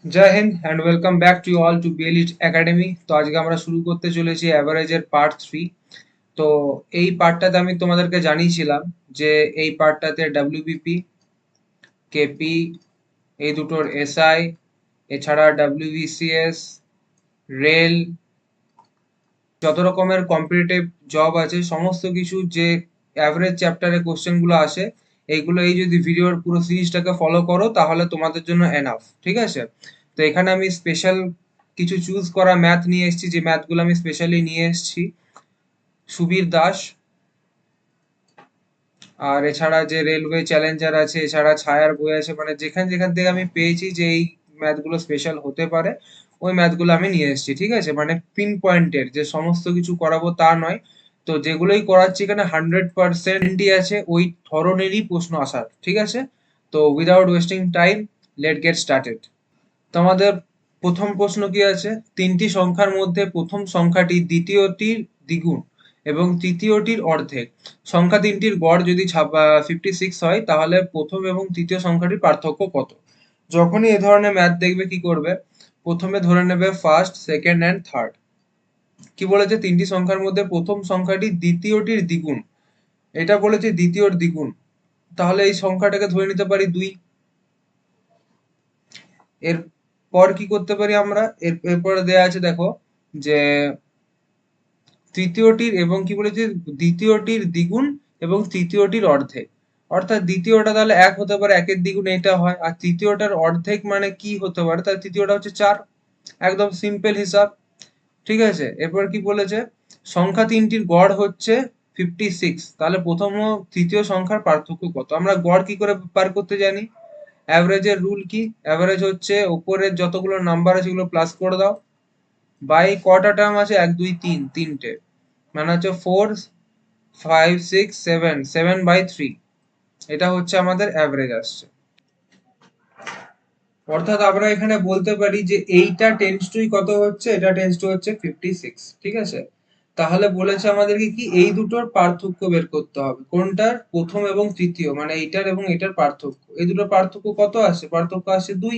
জয় হিন্দ and welcome back to all to বিএলইট academy. তো আজকে আমরা শুরু করতে চলেছি অ্যাভারেজের পার্ট 3। তো এই পার্টটাতে আমি তোমাদেরকে জানিয়েছিলাম যে এই পার্টটাতে ডাব্লিউবিপি, কেপি, এই দুটোর এসআই, এছাড়া ডাব্লিউবিসিএস, রেল, যত রকমের কম্পিটিটিভ জব আছে সমস্ত কিছু যে অ্যাভারেজ চ্যাপ্টারে কোশ্চেনগুলো আসে, এইগুলো এই যদি ভিডিওর পুরো সিরিজটাকে ফলো করো তাহলে তোমাদের জন্য এনাফ, ঠিক আছে? তো এখানে আমি স্পেশাল কিছু চুজ করা ম্যাথ নিয়ে এসেছি, যে ম্যাথগুলো আমি স্পেশালি নিয়ে এসেছি সুবীর দাস, আর এছাড়া যে রেলওয়ে চ্যালেঞ্জার আছে, এছাড়া ছায়ার বই আছে, মানে যেখান যেখান থেকে আমি পেয়েছি যে এই ম্যাথগুলো স্পেশাল হতে পারে ওই ম্যাথগুলো আমি নিয়ে এসেছি, ঠিক আছে? মানে পিন পয়েন্টের যে সমস্ত কিছু করাবো তা নয়। তো যেগুলোই করাচ্ছি এখানে 100%ই আছে ওই ধরনেরই প্রশ্ন আসার, ঠিক আছে? তো without wasting time, late get started. তো আমাদের প্রথম প্রশ্ন কি আছে? তিনটি সংখ্যার মধ্যে প্রথম সংখ্যাটি দ্বিতীয়টির দ্বিগুণ এবং তৃতীয়টির অর্ধেক। সংখ্যা তিনটির গড় যদি 56 হয় তাহলে প্রথম এবং তৃতীয় সংখ্যাটির পার্থক্য কত? যখনই এ ধরনের ম্যাথ দেখবে কি করবে? প্রথমে ধরে নেবে ফার্স্ট, সেকেন্ড অ্যান্ড থার্ড। কি বলেছে? তিনটি সংখ্যার মধ্যে প্রথম সংখ্যাটি দ্বিতীয়টির দ্বিগুণ। এটা বলেছে দ্বিতীয়র দ্বিগুণ, তাহলে এই সংখ্যাটাকে ধরে নিতে পারি 2। এরপর কি করতে পারি আমরা? এরপরে দেয়া আছে দেখো যে তৃতীয়টির এবং কি বলেছে, দ্বিতীয়টির দ্বিগুণ এবং তৃতীয়টির অর্ধেক। অর্থাৎ দ্বিতীয়টা তাহলে 1 হতে পারে, 1 এর দ্বিগুণ এটা হয়, আর তৃতীয়টার অর্ধেক মানে কি হতে পারে? তাহলে তৃতীয়টা হচ্ছে 4। একদম সিম্পল হিসাব, ঠিক আছে? এরপর কি বলেছে? সংখ্যা তিনটির গড় হচ্ছে 56, তাহলে প্রথম ও তৃতীয় সংখ্যার পার্থক্য কত? আমরা গড় কি করে বার করতে জানি? অ্যাভারেজের রুল কি? অ্যাভারেজ হচ্ছে উপরের যতগুলো নাম্বার আছে সেগুলো প্লাস করে দাও, বাই কটা টার্ম আছে? 1 2 3, তিনটে, মানে হচ্ছে 4 5 6 7, 7/3। এটা হচ্ছে আমাদের অ্যাভারেজ আসছে। অর্থাৎ আমরা এখানে বলতে পারি যে এইটা টেন্স টু কত হচ্ছে? এটা টেন্স টু হচ্ছে 56, ঠিক আছে? তাহলে বলেছে আমাদেরকে কি এই দুটোর পার্থক্য বের করতে হবে। কোনটার? প্রথম এবং তৃতীয়, মানে এইটার এবং এটার পার্থক্য। এই দুটোর পার্থক্য কত আসে? পার্থক্য আসে 2।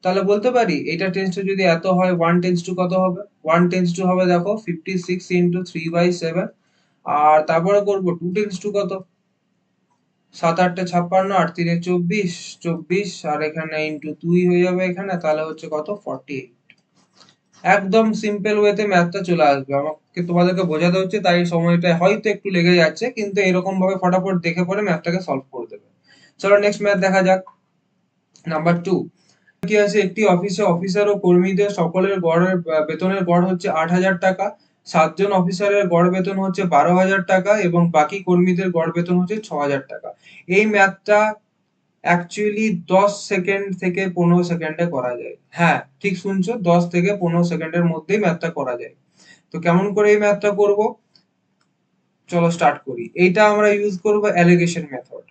তাহলে বলতে পারি এটা টেন্স টু যদি এত হয়, 1 টেন্স টু কত হবে? 1 টেন্স টু হবে দেখো 56 ইন্টু 3/7। আর তারপরে করবো 2 টেন্স টু কত? 7 8 56, 8 3 24, 24 আর এখানে ইন্টু 2 হয়ে যাবে এখানে, তাহলে হচ্ছে কত? 48। একদম সিম্পল ওয়েতে ম্যাথটা চলে আসবে। আমাকে তোমাদেরকে বোঝাতে হচ্ছে তাই সময়টা হয়তো একটু লেগে যাচ্ছে, কিন্তু এরকম ভাবে ফটাফট দেখে পড়ে ম্যাথটাকে সলভ করে দেবে। চলো নেক্সট ম্যাথ দেখা যাক। নাম্বার 2 কি আছে? একটি অফিসে অফিসার ও কর্মীদের সকলের গড়ের বেতনের গড় হচ্ছে 8,000 টাকা। 7 জন অফিসারের গড় বেতন হচ্ছে 12,000 টাকা এবং বাকি কর্মীদের গড় বেতন হচ্ছে 6,000 টাকা। এই ম্যাথটা অ্যাকচুয়ালি 10 সেকেন্ড থেকে 15 সেকেন্ডে করা যায়। হ্যাঁ, ঠিক শুনছো, 10 থেকে 15 সেকেন্ডের মধ্যেই ম্যাথটা করা যায়। তো কেমন করে এই ম্যাথটা করব? চলো স্টার্ট করি। এইটা আমরা ইউজ করব অ্যালিগেশন মেথড।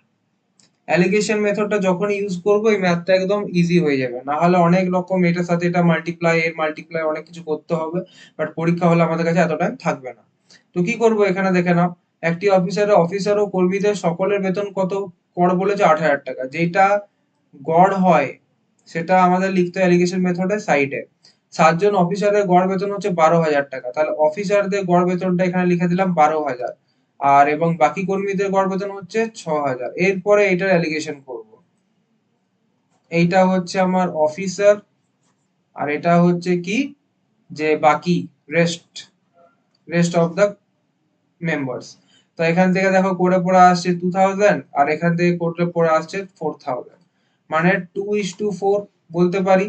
অ্যালিগেশন মেথডটা যখন ইউজ করব এই ম্যাথটা একদম ইজি হয়ে যাবে। না হলে অনেক রকম এটার সাথে এটা মাল্টিপ্লাই, এর মাল্টিপ্লাই অনেক কিছু করতে হবে, বাট পরীক্ষা হলে আমাদের কাছে এত টাইম থাকবে না। তো কি করব এখানে দেখে নাও। একটি অফিসার ও কর্মীদের সকলের বেতন কত? গড় বলেছে 8,000 টাকা, যেটা গড় হয় সেটা আমাদের লিখতে হয় অ্যালিগেশন মেথডে সাইডে। 7 জন অফিসারের গড় বেতন হচ্ছে 12,000 টাকা, তাহলে অফিসারদের গড় বেতনটা এখানে লিখে দিলাম 12,000। আর এবং বাকি কর্মীদের গড় বেতন হচ্ছে 6,000। এরপরে এটার অ্যালিগেশন করব। এইটা হচ্ছে আমার অফিসার, আর এটা হচ্ছে কি, যে বাকি rest rest of the members. তো এখান থেকে দেখো করে পড়ে আসছে 2000, আর এখান থেকে করে পড়ে আসছে 4000, মানে 2:4 বলতে পারি।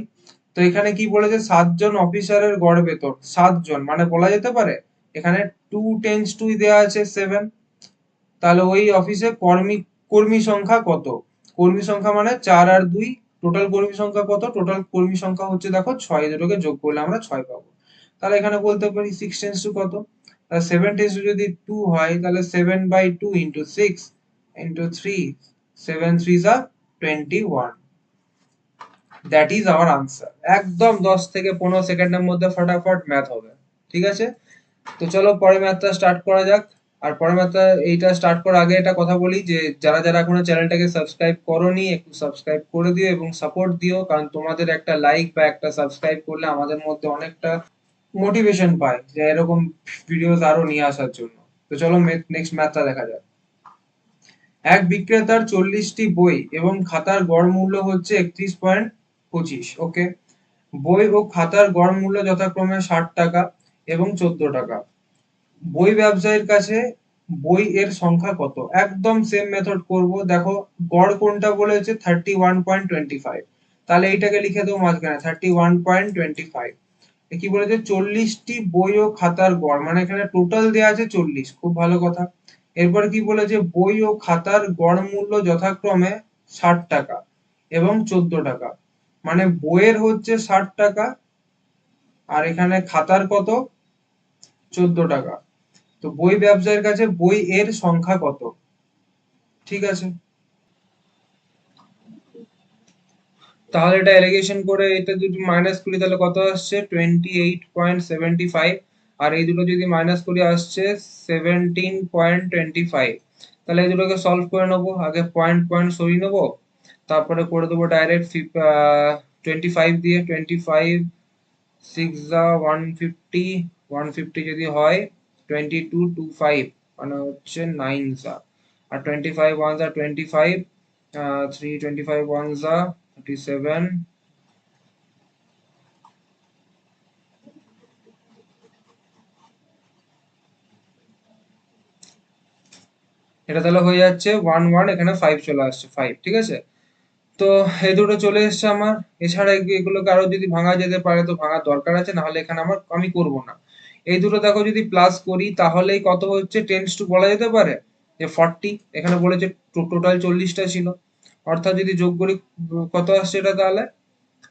তো এখানে কি বলেছে? 7 জন অফিসারের গড় বেতন, 7 জন মানে বলা যেতে পারে এখানে 2 টেন্স টু দেওয়া আছে 7। তাহলে ওই অফিসে কর্মী কর্মী সংখ্যা কত? কর্মী সংখ্যা মানে 4 আর 2, টোটাল কর্মী সংখ্যা কত? টোটাল কর্মী সংখ্যা হচ্ছে দেখো 6, দুটোকে যোগ করলে আমরা 6 পাবো। তাহলে এখানে বলতে পারি 6 টেন্স টু কত? 7 টেন্স টু যদি 2 হয় তাহলে 7/2 ইন্টু 6 ইন্টু 3, 7 3 যা 21। That is our answer. একদম 10 থেকে 15 সেকেন্ডের মধ্যে ফটাফট ম্যাথ হবে, ঠিক আছে? তো চলো পরে ম্যাথটা স্টার্ট করা যাক। আর পরের ম্যাথটা, এইটা স্টার্ট করার আগে একটা কথা বলি যে যারা যারা এখনো চ্যানেলটাকে সাবস্ক্রাইব করোনি একটু সাবস্ক্রাইব করে দিও এবং সাপোর্ট দিও, কারণ তোমাদের একটা লাইক বা একটা সাবস্ক্রাইব করলে আমাদের মধ্যে অনেকটা মোটিভেশন পায় যে এরকম ভিডিওস আরো নিয়ে আসার জন্য। তো চলো নেক্সট ম্যাথটা দেখা যাক। এক বিক্রেতার 40টি বই এবং খাতার গড় মূল্য হচ্ছে 31.25। ওকে, বই ও খাতার গড় মূল্য যথাক্রমে 60 টাকা এবং 14 টাকা। বই ব্যবসায়ীর কাছে বই এর সংখ্যা কত? একদম সেম মেথড করব। দেখো গড় কোনটা বলেছে, 31.25, তাহলে এইটাকে লিখে দেবো মাঝখানে 31.25। কি বলেছে, 40টি বই ও খাতার গড়, মানে এখানে টোটাল দেওয়া আছে 40, খুব ভালো কথা। এরপর কি বলেছে, বই ও খাতার গড় মূল্য যথাক্রমে 60 টাকা এবং 14 টাকা। মানে বইয়ের হচ্ছে 60 টাকা আর এখানে খাতার কত, 14 টাকা। তো বই ব্যবসায়ীর কাছে বই এর সংখ্যা কত? ঠিক আছে, তাহলে এটা এলিগেশন করে এটা যদি মাইনাস করি তাহলে কত আসছে, 28.75। আর এই দুটো যদি মাইনাস করি আসছে 17.25। তাহলে এই দুটোকে সলভ করে নেবো, আগে পয়েন্ট পয়েন্ট সরিয়ে নেবো, তারপরে করে দেবো ডাইরেক্ট 25 দিয়ে। 25 সিক্স যা 150, 150 যদি হয় 2225, মানে হচ্ছে 9 যা। আর 25 ওয়ান যা 25, 325 ওয়ান যা 37। এটা তাহলে হয়ে যাচ্ছে 11, এখানে 5 চলে আসছে 5, ঠিক আছে। তো এই দুটো চলে এসছে আমার। এছাড়া এগুলোকে আরো যদি ভাঙা যেতে পারে তো ভাঙার দরকার আছে, না হলে এখানে আমি করব না। এই দুটো দেখো যদি প্লাস করি তাহলেই কত হচ্ছে, টেন্স টু বলা যেতে পারে যে 40। এখানে বলেছে টোটাল 40টা ছিল, অর্থাৎ যদি যোগ করি কত আসছে এটা তাহলে।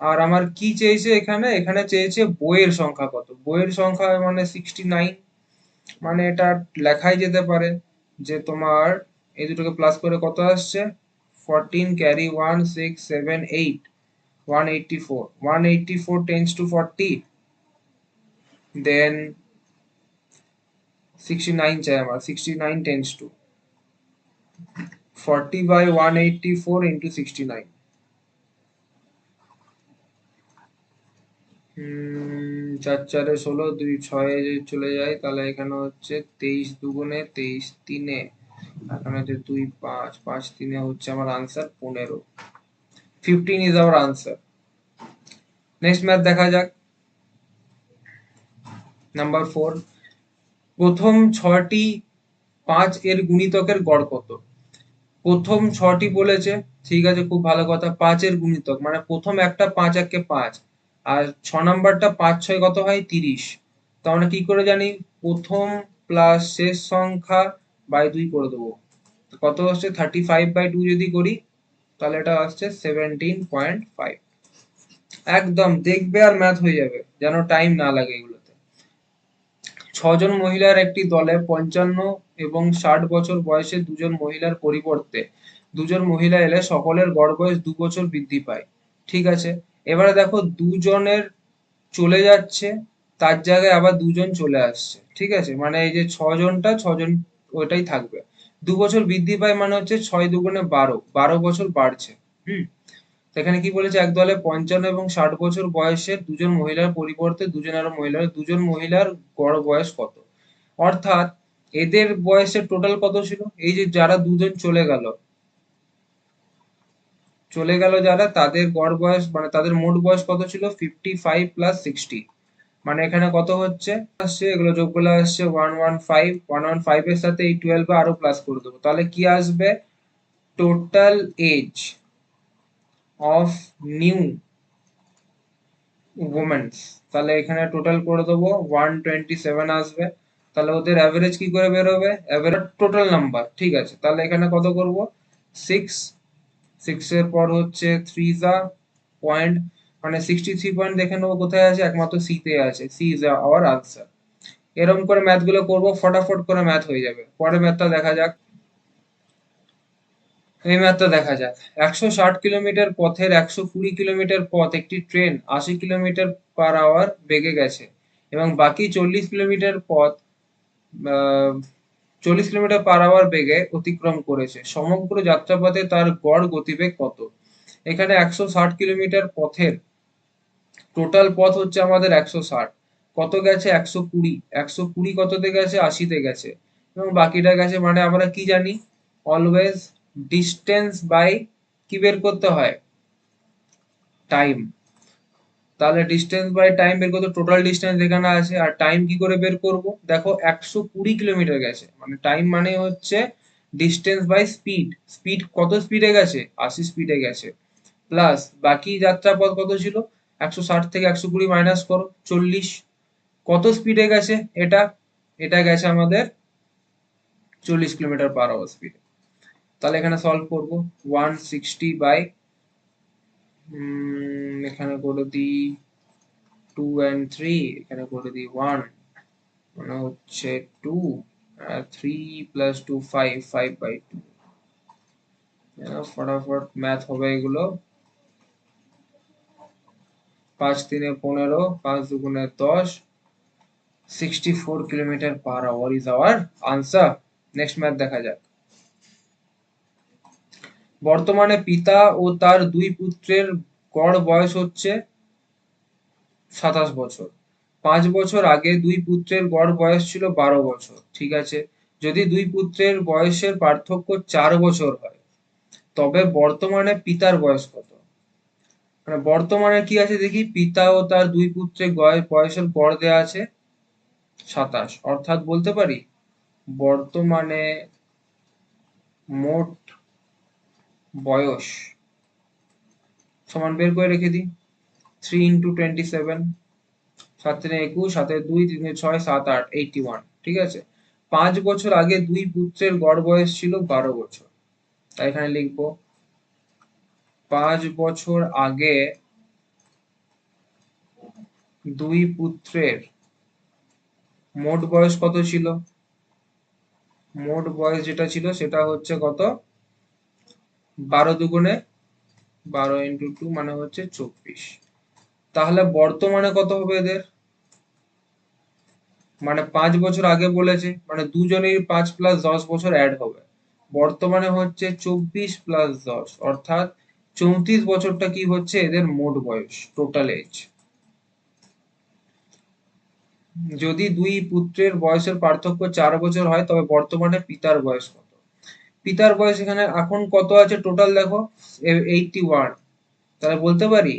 আর আমার কি চেয়েছে এখানে, এখানে চেয়েছে বইয়ের সংখ্যা কত। বইয়ের সংখ্যা মানে 69, মানে এটা লেখাই যেতে পারে যে তোমার এই দুটোকে প্লাস করে কত আসছে, 14 ক্যারি 1 6 7 8, 184। 184 টেন্স টু 40, দেন 69 চাই আমার, 69 টেন্স টু 40 বাই 184 ইন্টু 69। 4 4 এ 16, 2 6 চলে যায়, তাহলে এখানে হচ্ছে 23 দুগুণে 23 তিনে, এখানে হচ্ছে 2 5, 5 তিনে হচ্ছে আমার answer 15। 15 is our answer. Next math দেখা যাক। নাম্বার 4, প্রথম 6টি 5 এর গুণিতকের গড় কত? প্রথম 6টি বলেছে, ঠিক আছে, খুব ভালো কথা। 5 এর গুণিতক মানে প্রথম একটা 5 একে 5, আর 6 নাম্বারটা 5 6 কত হয় 30। তো আমরা কি করে জানি, প্রথম প্লাস শেষ সংখ্যা বাই 2 করে দেবো। তো কত হচ্ছে 35/2 যদি করি তাহলে এটা আসছে 17.5। একদম দেখবে আর ম্যাথ হয়ে যাবে, যেন টাইম না লাগে এগুলোতে। 6 জন মহিলার একটি দলে 55 এবং 60 বছর বয়সে 2 জন মহিলার পরিবর্তে 2 জন মহিলা এলে সকলের গড় বয়স 2 বছর বৃদ্ধি পায়। ঠিক আছে, এবারে দেখো 2 জনের চলে যাচ্ছে, তার জায়গায় আবার 2 জন চলে আসছে। ঠিক আছে, মানে এই যে 6 জনটা 6 জন ওইটাই থাকবে। 2 বছর বৃদ্ধি পায় মানে হচ্ছে 6 দুগুণে 12, 12 বছর বাড়ছে। হুম, সেখানে কি বলেছে, এক দলে 55 এবং 60 বছর বয়সের 2 জন মহিলার পরিবর্তে 2 জন আরো মহিলার 2 জন মহিলার গড় বয়স কত? অর্থাৎ এদের বয়সের টোটাল কত ছিল, এই যে যারা 2 জন চলে গেল, যারা তাদের গড় বয়স মানে তাদের মোট বয়স কত ছিল, 55 প্লাস 60। মানে এখানে কত হচ্ছে আসছে, এগুলো যোগ করলে আসছে 115। 115 এর সাথে এই 12 আরো প্লাস করে দেবো, তাহলে কি আসবে, total age of new women's. তাহলে এখানে টোটাল করে দেবো 127 আসবে। তাহলে ওদের অ্যাভারেজ কি করে বেরোবে, অ্যাভারেজ টোটাল নাম্বার। ঠিক আছে, তাহলে এখানে কত করব, 6, 6 এর পর হচ্ছে 3 যা পয়েন্ট, মানে 63 পয়েন্ট দেখে নেবো কোথায় আছে, একমাত্র সি তে আছে। C is our answer. এরকম করে ম্যাথ গুলো করবো, ফটাফট করে ম্যাথ হয়ে যাবে। পরের ম্যাথটা দেখা যাক। এই ম্যাথটা দেখা যাক। 160 কিলোমিটার পথের 120 কিলোমিটার পথ একটি ট্রেন 80 কিলোমিটার পার আওয়ার বেগে গেছে এবং বাকি 40 কিলোমিটার পথ 40 কিলোমিটার/আওয়ার বেগে অতিক্রম করেছে, সমগ্র যাত্রাপথে তার গড় গতিবেগ কত? এখানে 160 কিলোমিটার পথের টোটাল পথ হচ্ছে আমাদের 160, কত গেছে 120, 120 কততে গেছে 80-তে গেছে, এবং বাকিটা গেছে, মানে আমরা কি জানি অলওয়েজ ডিস্টেন্স বাই কি বের করতে হয়, টাইম। তাহলে ডিস্টেন্স বাই টাইম বের করতে, টোটাল ডিস্টেন্স এখানে আছে, আর টাইম কি করে বের করব, দেখো 120 কিলোমিটার গেছে, মানে টাইম মানে হচ্ছে ডিস্টেন্স বাই স্পিড, স্পিড কত স্পিডে গেছে 80 স্পিডে গেছে, প্লাস বাকি যাত্রাপথ কত ছিল 160 থেকে 120 মাইনাস করো 40, কত স্পিডে গেছে এটা, এটা গেছে আমাদের 40 কিলোমিটার/আওয়ার স্পিডে। তাহলে এখানে সলভ করব 160 বাই এখানে করে দিই 2 and 3, এখানে করে দিই 1, মানে হচ্ছে 2, আর 3 প্লাস 2 5, 5/2। ফটাফট ম্যাথ হবে এগুলো, 5 3 15, 5 2 10, 64 কিলোমিটার/আওয়ার is our answer. Next math দেখা যাক। বর্তমানে পিতা ও তার দুই পুত্রের গড় বয়স হচ্ছে 27 বছর। 5 বছর আগে দুই পুত্রের গড় বয়স ছিল 12 বছর, ঠিক আছে। যদি দুই পুত্রের বয়সের পার্থক্য 4 বছর হয়, তবে বর্তমানে পিতার বয়স কত? মানে বর্তমানে কি আছে দেখি, পিতা ও তার দুই পুত্রের বয়সের গড় দেয়া আছে 27, অর্থাৎ বলতে পারি বর্তমানে মোট বয়স সমান, বের করে রেখে দিই 3 into 27, 7 3 21, 7 2, 3 6, 7 8, 81, ঠিক আছে। 5 বছর আগে দুই পুত্রের গড় বয়স ছিল 12 বছর, তাই এখানে লিখবো 5 বছর আগে দুই পুত্রের মোট বয়স কত ছিল, মোট বয়স যেটা ছিল সেটা হচ্ছে কত, 12 দুগুণে 12 into 2 মানে হচ্ছে 24। তাহলে বর্তমানে কত হবে এদের, মানে 5 বছর আগে বলেছে, মানে দুজনেই 5 প্লাস 10 বছর অ্যাড হবে, বর্তমানে হচ্ছে 24 প্লাস 10, অর্থাৎ 34 বছরটা কি হচ্ছে এদের মোট বয়স, টোটাল এজ। যদি দুই পুত্রের বয়সের পার্থক্য 4 বছর হয়, তবে বর্তমানে পিতার বয়স কত? পিতার বয়স এখানে এখন কত আছে টোটাল দেখো 81, তাহলে বলতে পারি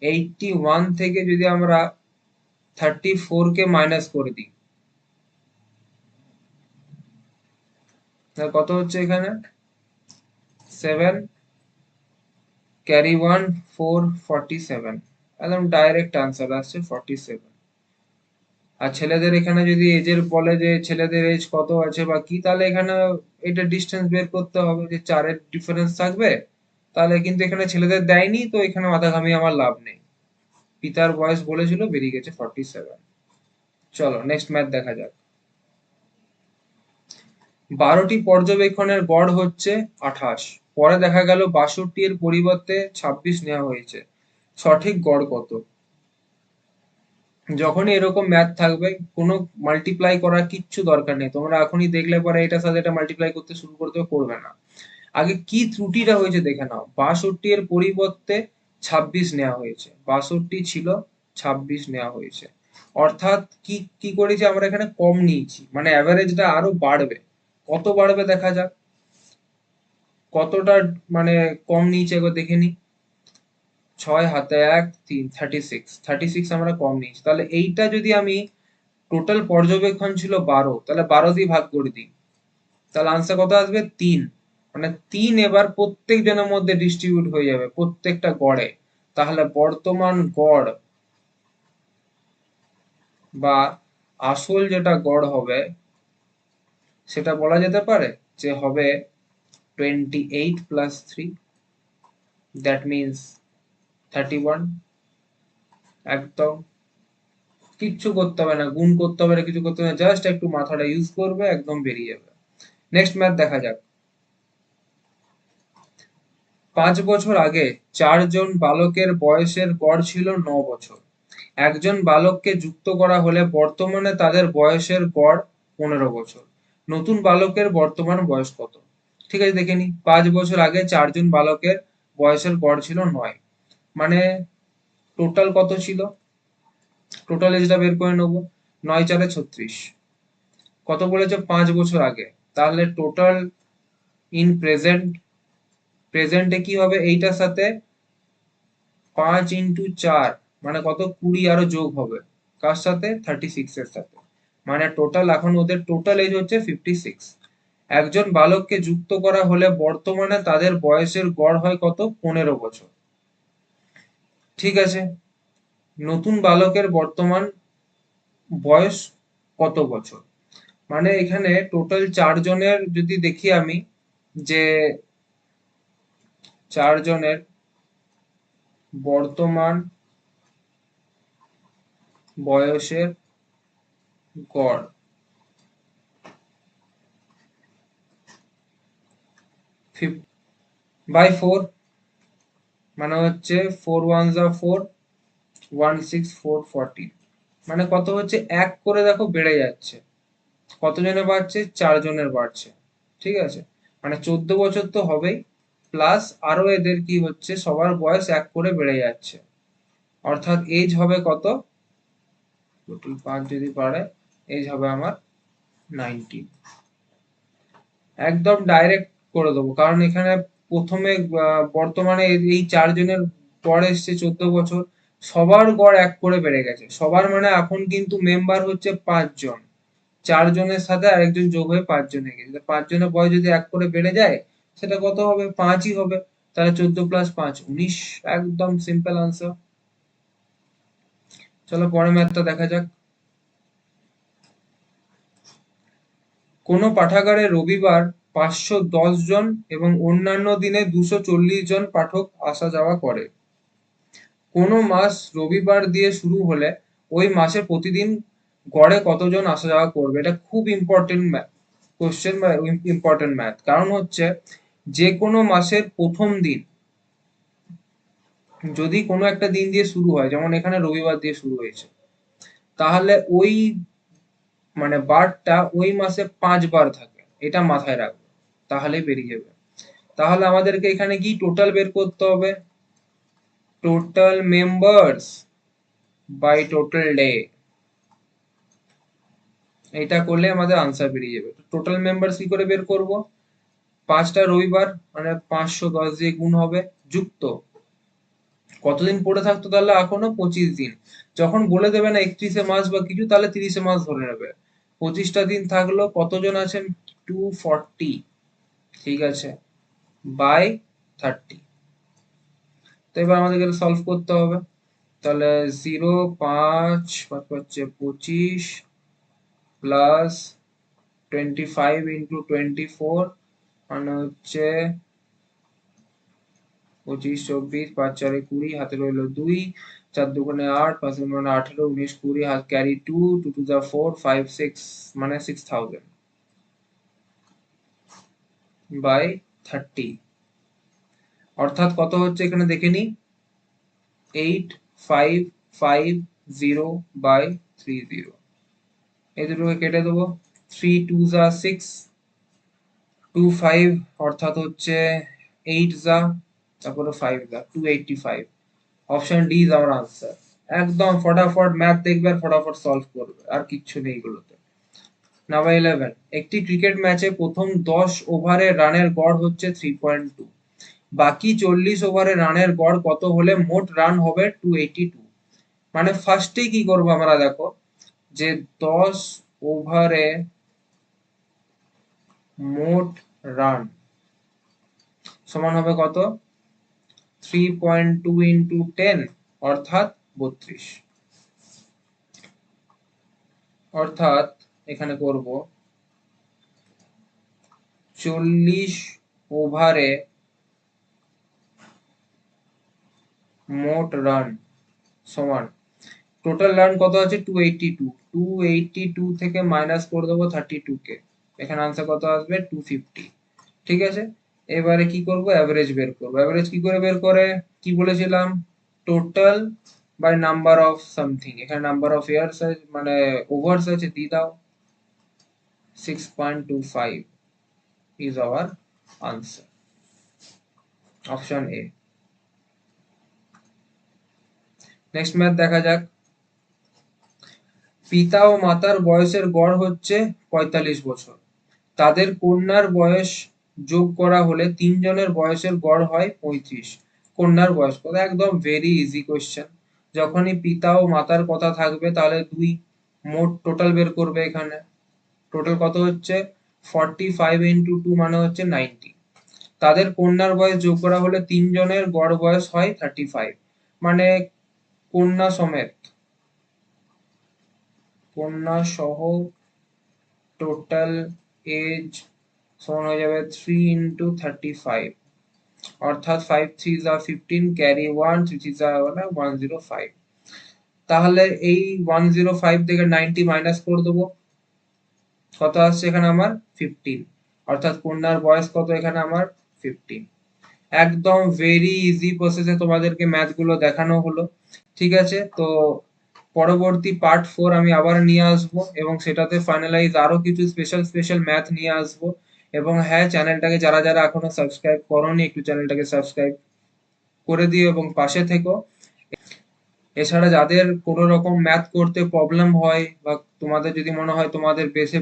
81 থেকে যদি আমরা 34 কে মাইনাস করে দিই, তাহলে কত হচ্ছে এখানে 7 ক্যারি 1 4, 47, একদম ডাইরেক্ট আনসার আসছে 47। আর ছেলেদের এখানে যদি এজের বলে যে ছেলেদের এজ কত আছে বা কি, তাহলে এখানে এটা ডিস্টেন্স বের করতে হবে, যে 4 এর ডিফারেন্স থাকবে, তাহলে কিন্তু এখানে ছেলেদের দেয়নি, তো এখানে মাথা ঘামিয়ে আমার লাভ নেই, পিতার বয়স বলেছিল বেরিয়ে গেছে 47। চলো নেক্সট ম্যাথ দেখা যাক। 12টি পর্যবেক্ষণের গড় হচ্ছে 28, পরে দেখা গেল 62 এর পরিবর্তে 26 নেওয়া হয়েছে, সঠিক গড় কত? যখনই এরকম ম্যাথ থাকবে, কোনো মাল্টিপ্লাই করার কিচ্ছু দরকার নেই, তোমরা এখনই দেখলে পরে এটার সাথে এটা মাল্টিপ্লাই করতে শুরু করবে না, আগে কি ত্রুটিটা হয়েছে দেখে নাও। 62 এর পরিবর্তে 26 নেওয়া হয়েছে, 62 ছিল 26 নেওয়া হয়েছে, অর্থাৎ কি কি করেছি আমরা এখানে কম নিয়েছি, মানে অ্যাভারেজটা আরো বাড়বে, কত বাড়বে দেখা যাক, কতটা মানে কম নিয়েছে একবার দেখে নি, 6 হাতে 1 3, 36, 36 আমরা কম নিয়েছি। তাহলে এইটা যদি আমি, টোটাল পর্যবেক্ষণ ছিল 12, তাহলে 12 দিয়ে ভাগ করে দিই, তাহলে আনসার কত আসবে 3, মানে 3 এবার প্রত্যেক জনের মধ্যে ডিস্ট্রিবিউট হয়ে যাবে প্রত্যেকটা গড়ে, তাহলে বর্তমান গড় বা আসল যেটা গড় হবে সেটা বলা যেতে পারে যে হবে 28 প্লাস 3, দ্যাট মিনস 31। একদম কিচ্ছু করতে হবে না, গুণ করতে হবে না, কিছু করতে হবে না, জাস্ট একটু মাথাটা ইউজ করবে, একদম বেরিয়ে যাবে। নেক্সট ম্যাথ দেখা যাক। 5 বছর আগে 4 জন বালকের বয়সের গড় ছিল 9 বছর, একজন বালককে যুক্ত করা হলে বর্তমানে তাদের বয়সের গড় 15 বছর। নতুন বালকের বর্তমান বয়স কত? ঠিক আছে, দেখে নি। 5 বছর আগে 4 জন বালকের বয়সের গড় ছিল 9, মানে টোটাল কত ছিল? টোটাল এজটা বের করে নেবো। 9 4 36। কত বলেছে? 5 বছর আগে। তাহলে টোটাল ইন প্রেজেন্ট, প্রেজেন্টে কি হবে? এইটার সাথে 5 × 4 মানে কত? 20 আরো যোগ হবে। কার সাথে? 36 এর সাথে। মানে টোটাল এখন ওদের টোটাল এজ হচ্ছে 56। একজন বালককে যুক্ত করা হলে বর্তমানে তাদের বয়সের গড় হয় কত? 15 বছর। ঠিক আছে, নতুন বালকের বর্তমান বয়স কত বছর? মানে এখানে টোটাল 4 জনের যদি দেখি আমি, যে 4 জনের বর্তমান বয়সের গড় বাই 4, মানে হচ্ছে 4 1 4, 1 6 4 40। মানে কত হচ্ছে? 1 করে দেখো বেড়ে যাচ্ছে। কতজনের বাড়ছে? 4 জনের বাড়ছে। ঠিক আছে, মানে 14 বছর তো হবেই, প্লাস আরো এদের কি হচ্ছে? সবার বয়স 1 করে বেড়ে যাচ্ছে। অর্থাৎ এজ হবে কত? টোটাল 5 যদি বাড়ে, এজ হবে আমার 19। একদম ডাইরেক্ট করে দেবো, কারণ এখানে প্রথমে বর্তমানে এই 4 জনের গড় এসছে 14 বছর। সবার গড় 1 করে বেড়ে গেছে। সবার মানে এখন কিন্তু মেম্বার হচ্ছে 5 জন। 4 জনের সাথে আরেকজন যোগ হয়ে 5 জন হয়ে গেছে। 5 জনের বয়স যদি 1 করে বেড়ে যায়, সেটা কত হবে? 5ই হবে। তাহলে 14 + 5 19। একদম সিম্পল আনসার। চলো পরের ম্যাথটা দেখা যাক। কোনো পাঠাগারে রবিবার 510 জন এবং অন্যান্য দিনে 240 জন পাঠক আসা যাওয়া করে। কোনো মাস রবিবার দিয়ে শুরু হলে ওই মাসে প্রতিদিন গড়ে কতজন আসা যাওয়া করবে? এটা খুব ইম্পর্টেন্ট কোশ্চেন বা ইম্পর্টেন্ট ম্যাথ। কারণ হচ্ছে, যে কোনো মাসের প্রথম দিন যদি কোনো একটা দিন দিয়ে শুরু হয়, যেমন এখানে রবিবার দিয়ে শুরু হয়েছে, তাহলে ওই মানে বারটা ওই মাসে 5 বার থাকে। এটা মাথায় রাখবে, তাহলেই বেরিয়ে যাবে। তাহলে আমাদেরকে এখানে কি টোটাল বের করতে হবে? Total members by total day. এটা করলে আমাদের আনসার বেরিয়ে যাবে। টোটাল মেম্বার্স কি করে বের করব? 5টা রবিবার মানে 510 দিয়ে গুণ হবে, যুক্ত কতদিন পড়ে থাকতো? তাহলে এখনো 25 দিন। যখন বলে দেবে না 31 মাস বা কিছু, তাহলে 30 মাস ধরে নেবে। 25টা দিন থাকলো। কতজন আছেন? 240। ঠিক আছে, বাই 30। তো এবার আমাদেরকে সলভ করতে হবে। তাহলে 0 5 5 হচ্ছে 25 প্লাস 25 × 24 মানে হচ্ছে 25 24 5 4 20, হাতে রইলো 2, 4 2 8, 5 2 18, 19 20, হাত ক্যারি 2, 2 2 4, 5 6 মানে 6000 বাই 30। অর্থাৎ কত হচ্ছে এখানে দেখে নি? 8550/30। এই দুটোকে কেটে দেবো। 3 2 6, 2 5 অর্থাৎ হচ্ছে 8 তারপরে 5 285। Option D is our answer. একদম ফটাফট ম্যাথ দেখবে আর ফটাফট সলভ করবে, আর কিচ্ছু নেই এগুলোতে। নাম্বার 11, একটি ক্রিকেট ম্যাচে প্রথম 10 ওভারে রানের গড় হচ্ছে 3.2, বাকি 40 ওভারে রানের গড় কত হলে মোট রান হবে 282? মানে ফার্স্টেই কি করবো আমরা, দেখো যে 10 ওভারে মোট রান সমান হবে কত? 3.2 ইন্টু 10 অর্থাৎ 32। অর্থাৎ এখানে করব 40 ওভারে মোট রান সমান, টোটাল রান কত আছে? 282। 282 থেকে মাইনাস করে দেবো 32 কে। এখানে আনসার কত আসবে? 250। ঠিক আছে, এবারে কি করব? অ্যাভারেজ বের করব। অ্যাভারেজ কি করে বের করে? কি বলেছিলাম? Total by number of something. এখানে নাম্বার অফ ইয়ার্স আছে মানে ওভারস আছে, দিয়ে দাও। 6.25 is our answer. Option A. Next math দেখা যাক। পিতা ও মাতার বয়সের গড় হচ্ছে 45 বছর, তাদের কন্যার বয়স যোগ করা হলে তিনজনের বয়সের গড় হয় 35। কন্যার বয়স কত? একদম ভেরি ইজি কোশ্চেন। যখনই পিতা ও মাতার কথা থাকবে তাহলে দুই, মোট টোটাল বের করবে। এখানে টোটাল কত হচ্ছে? 45 ইন্টু 2 মানে হচ্ছে 90। তাদের কন্যার বয়স যোগ করা হলে তিনজনের গড় বয়স হয় 35, মানে কন্যা সমেত, কন্যা সহ টোটাল এজ সমান হয়ে যাবে 3 ইন্টু 35, অর্থাৎ 5 3 যা 15, ক্যারি 1, 3 3 যা 105। তাহলে এই 105 থেকে 90 মাইনাস করে দেবো, কত আসছে এখানে আমার? 15, অর্থাৎ কন্যার বয়স কত এখানে আমার? 15। একদম ভেরি ইজি প্রসেসে তোমাদেরকে ম্যাথ গুলো দেখানো হলো। ঠিক আছে, তো পরবর্তী পার্ট 4 আমি আবার নিয়ে আসবো এবং সেটাতে ফাইনালাইজ আরো কিছু স্পেশাল স্পেশাল ম্যাথ নিয়ে আসবো। এবং হ্যাঁ, চ্যানেলটাকে যারা যারা এখনো সাবস্ক্রাইব করোনি একটু চ্যানেলটাকে সাবস্ক্রাইব করে দিও এবং পাশে থেকো। এছাড়া যাদের কোনো রকম ম্যাথ করতে প্রবলেম হয় বা তোমাদের যদি মনে হয় তোমাদের বেসে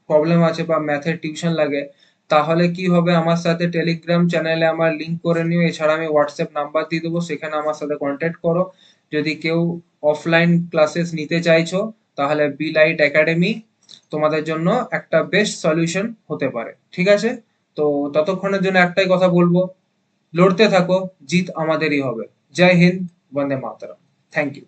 প্রবলেম আছে বা ম্যাথের টিউশন লাগে, তাহলে কি হবে, আমার সাথে টেলিগ্রাম চ্যানেলে আমার লিংক করে নিও। এছাড়া আমি হোয়াটসঅ্যাপ নাম্বার দিয়ে দেবো, সেখানে আমার সাথে কন্ট্যাক্ট করো। যদি কেউ অফলাইন ক্লাসেস নিতে চাইছো তাহলে বি লাইট একাডেমি তোমাদের জন্য একটা বেস্ট সলিউশন হতে পারে। ঠিক আছে, তো ততক্ষণের জন্য একটাই কথা বলবো, লড়তে থাকো, জিত আমাদেরই হবে। জয় হিন্দ, বন্দে মাতরম। Thank you.